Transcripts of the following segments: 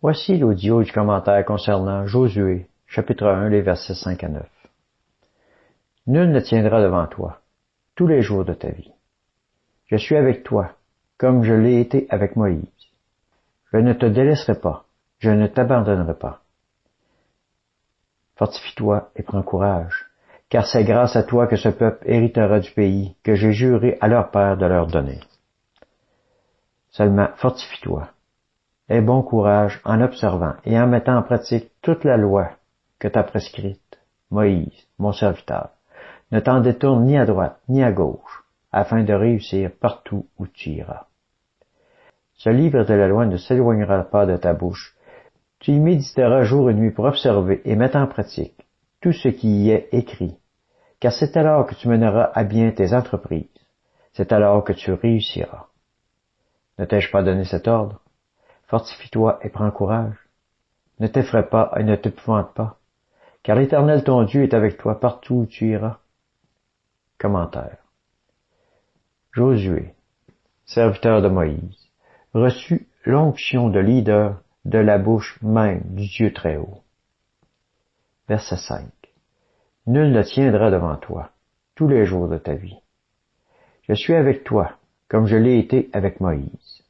Voici l'audio du commentaire concernant Josué, chapitre 1, les versets 5 à 9. Nul ne tiendra devant toi, tous les jours de ta vie. Je suis avec toi, comme je l'ai été avec Moïse. Je ne te délaisserai pas, je ne t'abandonnerai pas. Fortifie-toi et prends courage, car c'est grâce à toi que ce peuple héritera du pays que j'ai juré à leur père de leur donner. Seulement fortifie-toi. Aie bon courage en observant et en mettant en pratique toute la loi que t'as prescrite, Moïse, mon serviteur. Ne t'en détourne ni à droite ni à gauche, afin de réussir partout où tu iras. Ce livre de la loi ne s'éloignera pas de ta bouche. Tu y méditeras jour et nuit pour observer et mettre en pratique tout ce qui y est écrit, car c'est alors que tu mèneras à bien tes entreprises. C'est alors que tu réussiras. Ne t'ai-je pas donné cet ordre? Fortifie-toi et prends courage. Ne t'effraie pas et ne t'épouvante pas, car l'Éternel ton Dieu est avec toi partout où tu iras. Commentaire. Josué, serviteur de Moïse, reçut l'onction de leader de la bouche même du Dieu très haut. Verset 5. Nul ne tiendra devant toi tous les jours de ta vie. Je suis avec toi, comme je l'ai été avec Moïse.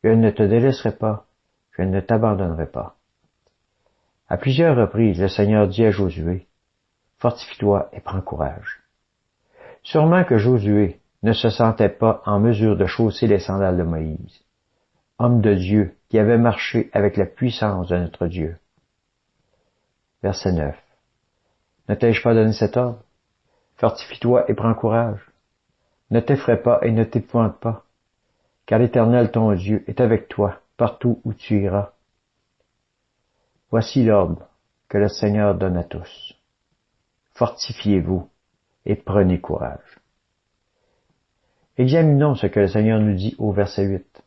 Je ne te délaisserai pas, je ne t'abandonnerai pas. À plusieurs reprises, le Seigneur dit à Josué, fortifie-toi et prends courage. Sûrement que Josué ne se sentait pas en mesure de chausser les sandales de Moïse, homme de Dieu qui avait marché avec la puissance de notre Dieu. Verset 9. Ne t'ai-je pas donné cet ordre? Fortifie-toi et prends courage. Ne t'effraie pas et ne t'épouvante pas, car l'Éternel ton Dieu est avec toi partout où tu iras. Voici l'ordre que le Seigneur donne à tous. Fortifiez-vous et prenez courage. Examinons ce que le Seigneur nous dit au verset 8.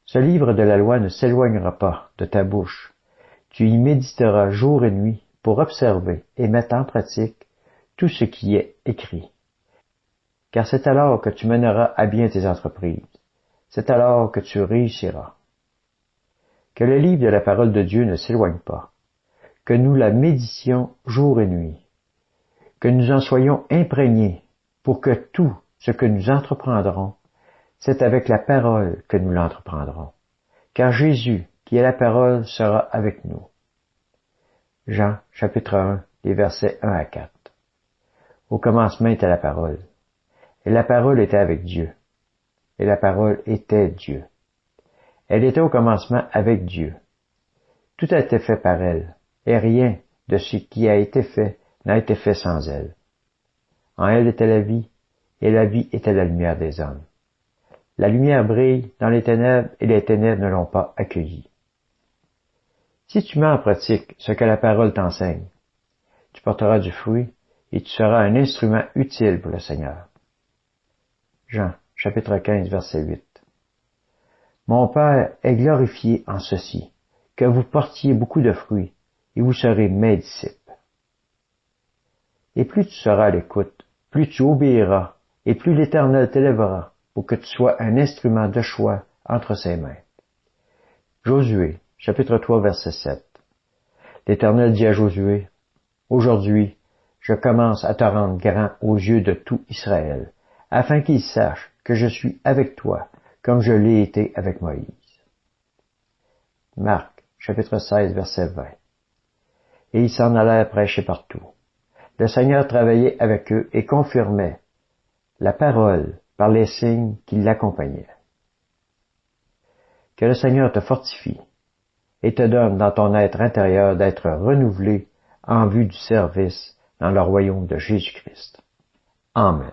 Ce livre de la loi ne s'éloignera pas de ta bouche. Tu y méditeras jour et nuit pour observer et mettre en pratique tout ce qui est écrit. Car c'est alors que tu mèneras à bien tes entreprises. C'est alors que tu réussiras. Que le livre de la parole de Dieu ne s'éloigne pas. Que nous la méditions jour et nuit. Que nous en soyons imprégnés pour que tout ce que nous entreprendrons, c'est avec la parole que nous l'entreprendrons. Car Jésus, qui est la parole, sera avec nous. Jean, chapitre 1, les versets 1 à 4. Au commencement était la parole. Et la parole était avec Dieu. Et la parole était Dieu. Elle était au commencement avec Dieu. Tout a été fait par elle, et rien de ce qui a été fait n'a été fait sans elle. En elle était la vie, et la vie était la lumière des hommes. La lumière brille dans les ténèbres, et les ténèbres ne l'ont pas accueillie. Si tu mets en pratique ce que la parole t'enseigne, tu porteras du fruit, et tu seras un instrument utile pour le Seigneur. Jean, chapitre 15, verset 8. Mon Père est glorifié en ceci, que vous portiez beaucoup de fruits, et vous serez mes disciples. Et plus tu seras à l'écoute, plus tu obéiras, et plus l'Éternel t'élèvera, pour que tu sois un instrument de choix entre ses mains. Josué, chapitre 3, verset 7. L'Éternel dit à Josué, aujourd'hui, je commence à te rendre grand aux yeux de tout Israël, afin qu'ils sachent que je suis avec toi, comme je l'ai été avec Moïse. Marc, chapitre 16, verset 20. Et ils s'en allèrent prêcher partout. Le Seigneur travaillait avec eux et confirmait la parole par les signes qui l'accompagnaient. Que le Seigneur te fortifie et te donne dans ton être intérieur d'être renouvelé en vue du service dans le royaume de Jésus-Christ. Amen.